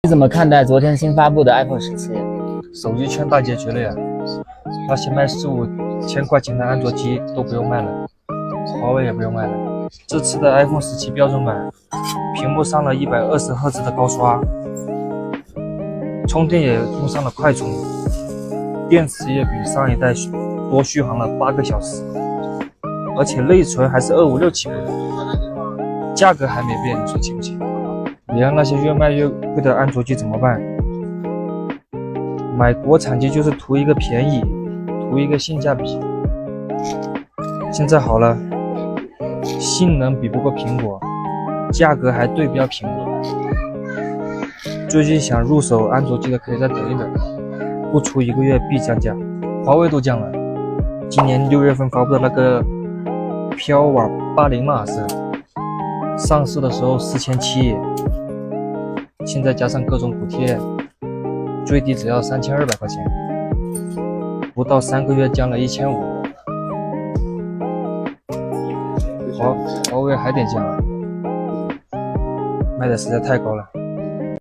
你怎么看待昨天新发布的 iPhone 17？手机圈大结局了呀！那些卖4、5千块钱的安卓机都不用卖了，华为也不用卖了。这次的 iPhone 17标准版，屏幕上了120赫兹的高刷，充电也用上了快充，电池也比上一代多续航了8个小时，而且内存还是256起步的，价格还没变，你说气不气？你让那些越卖越贵的安卓机怎么办？买国产机就是图一个便宜，图一个性价比。现在好了，性能比不过苹果，价格还对标苹果。最近想入手安卓机的可以再等一等，不出1个月必降价。华为都降了，今年6月份发布的那个飘瓦80嘛是上市的时候4700，现在加上各种补贴，最低只要3200块钱，不到3个月降了1500。华为还得降啊，卖的实在太高了。